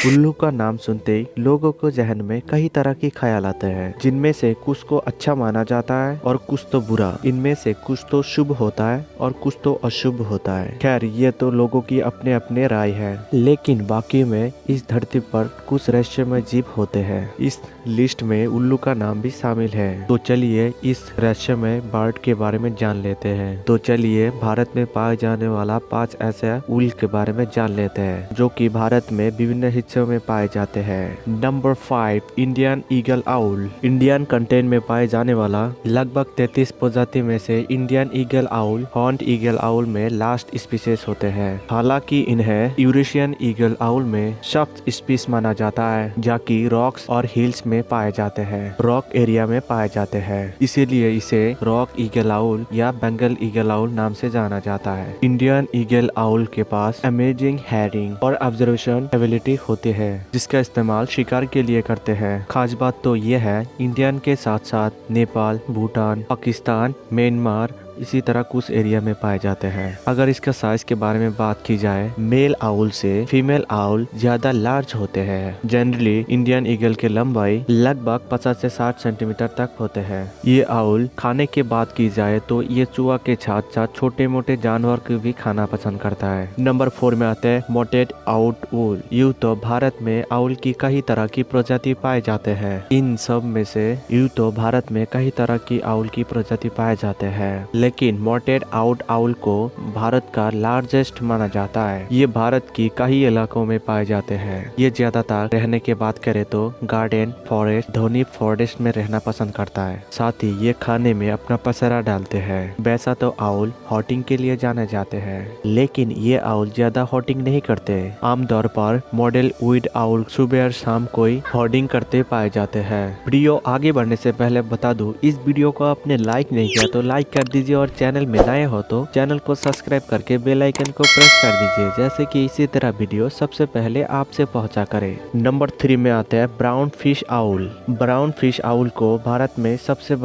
उल्लू का नाम सुनते ही लोगों को जहन में कई तरह के ख्याल आते हैं, जिनमें से कुछ को अच्छा माना जाता है और कुछ तो बुरा। इनमें से कुछ तो शुभ होता है और कुछ तो अशुभ होता है। खैर, ये तो लोगों की अपने अपने राय है, लेकिन बाकी में इस धरती पर कुछ रहस्यमय जीव होते हैं। इस लिस्ट में उल्लू का नाम भी शामिल है। तो चलिए इस रहस्यमय बर्ड के बारे में जान लेते हैं। तो चलिए भारत में पाए जाने वाला 5 ऐसे उल्लू के बारे में जान लेते हैं, जो कि भारत में विभिन्न हिस्सों में पाए जाते हैं। Number 5, Indian eagle owl. Indian content में पाए जाने वाला लगभग 33 प्रजाति में से Indian eagle owl horned eagle owl में लास्ट स्पीसीज होते हैं। हालांकि इन्हें यूरेशियन ईगल आउल में सब स्पीसीज माना जाता है, जबकि रॉक्स और हिल्स में पाए जाते हैं, रॉक एरिया में पाए जाते हैं। इसीलिए इसे रॉक ईगल आउल या बंगाल ईगल आउल नाम से जाना जाता है। इंडियन ईगल आउल के पास अमेजिंग हेयरिंग और ऑब्जर्वेशन एबिलिटी होती है, जिसका इस्तेमाल शिकार के लिए करते हैं। खास बात तो यह है, इंडियन के साथ साथ नेपाल, भूटान, पाकिस्तान, म्यांमार इसी तरह कुछ एरिया में पाए जाते हैं। अगर इसका साइज के बारे में बात की जाए, मेल आउल से फीमेल आउल ज्यादा लार्ज होते हैं। जनरली इंडियन ईगल की लंबाई लगभग 50 से 60 सेंटीमीटर तक होते हैं। ये आउल खाने के बात की जाए तो ये चूहा के साथ साथ छोटे मोटे जानवर को भी खाना पसंद करता है। नंबर 4 में आते हैं मोटेड आउट उल। यूं तो भारत में आउल की कई तरह की प्रजाति पाए जाते हैं। इन सब में से यूं तो भारत में कई तरह की आउल की प्रजाति पाए जाते हैं, लेकिन मोटेड आउट आउल को भारत का लार्जेस्ट माना जाता है। ये भारत की कई इलाकों में पाए जाते हैं। ये ज्यादातर रहने की बात करें तो गार्डन, फॉरेस्ट, घनी फॉरेस्ट में रहना पसंद करता है। साथ ही ये खाने में अपना पसरा डालते हैं। वैसा तो आउल हॉटिंग के लिए जाने जाते हैं, लेकिन ये आउल ज्यादा हॉटिंग नहीं करते। आमतौर पर मॉडल वुड आउल सुबह और शाम कोई हॉटिंग करते पाए जाते हैं। वीडियो आगे बढ़ने से पहले बता दूं, इस वीडियो को आपने लाइक नहीं किया तो लाइक कर दीजिए, और चैनल में नए हो तो चैनल को सब्सक्राइब करके बेल आइकन को प्रेस कर दीजिए, जैसे कि इसी तरह वीडियो सबसे पहले आपसे पहुंचा करे। नंबर 3 में आते हैं brown fish owl. Brown fish owl को भारत में सबसे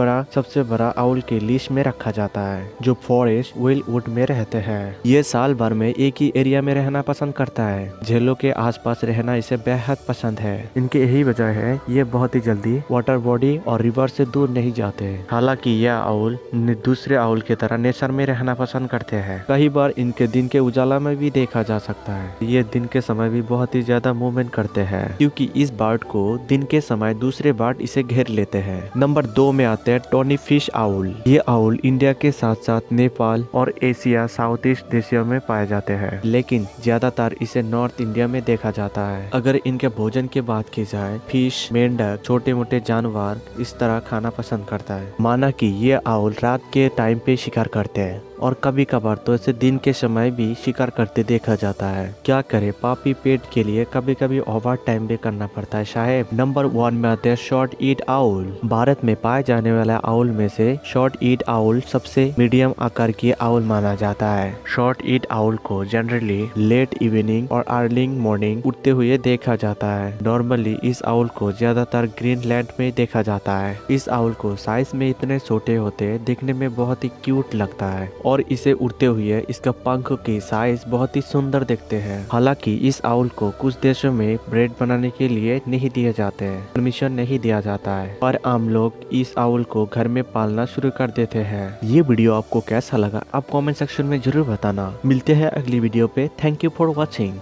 बड़ा आउल के लिस्ट में रखा जाता है, जो फॉरेस्ट विल्डवुड में रहते हैं। ये साल भर में एक ही एरिया में रहना पसंद करता है। झीलों के आसपास रहना इसे बेहद पसंद है। इनकी यही वजह है, ये बहुत ही जल्दी वाटर बॉडी और रिवर से दूर नहीं जाते। हालांकि यह आउल दूसरे आउल की तरह नेचर में रहना पसंद करते हैं। कई बार इनके दिन के उजाला में भी देखा जा सकता है। ये दिन के समय भी बहुत ही ज्यादा मूवमेंट करते हैं, क्योंकि इस बर्ड को दिन के समय दूसरे बर्ड इसे घेर लेते हैं। नंबर 2 में आते हैं टोनी फिश आउल। ये आउल इंडिया के साथ साथ नेपाल और एशिया साउथ ईस्ट देशों में पाए जाते हैं, लेकिन ज्यादातर इसे नॉर्थ इंडिया में देखा जाता है। अगर इनके भोजन की बात की जाए, फिश, मेंढक, छोटे मोटे जानवर इस तरह खाना पसंद करता है। माना कि ये आउल रात के टाइम पे शिकार करते हैं, और कभी कभार तो इसे दिन के समय भी शिकार करते देखा जाता है। क्या करे, पापी पेट के लिए कभी कभी ओवर टाइम भी करना पड़ता है साहेब। नंबर 1 में आते हैं शॉर्ट ईट आउल। भारत में पाए जाने वाला आउल में से शॉर्ट ईट आउल सबसे मीडियम आकार की आउल माना जाता है। शॉर्ट ईट आउल को जनरली लेट इवनिंग और अर्ली मॉर्निंग उठते हुए देखा जाता है। नॉर्मली इस आउल को ज्यादातर ग्रीनलैंड में देखा जाता है। इस आउल को साइज में इतने छोटे होते दिखने में बहुत ही क्यूट लगता है, और इसे उड़ते हुए इसका पंख की साइज बहुत ही सुंदर दिखते हैं। हालांकि इस आउल को कुछ देशों में ब्रेड बनाने के लिए नहीं दिए जाते हैं, परमिशन नहीं दिया जाता है, पर आम लोग इस आउल को घर में पालना शुरू कर देते हैं। ये वीडियो आपको कैसा लगा आप कमेंट सेक्शन में जरूर बताना। मिलते हैं अगली वीडियो पे। Thank you for watching.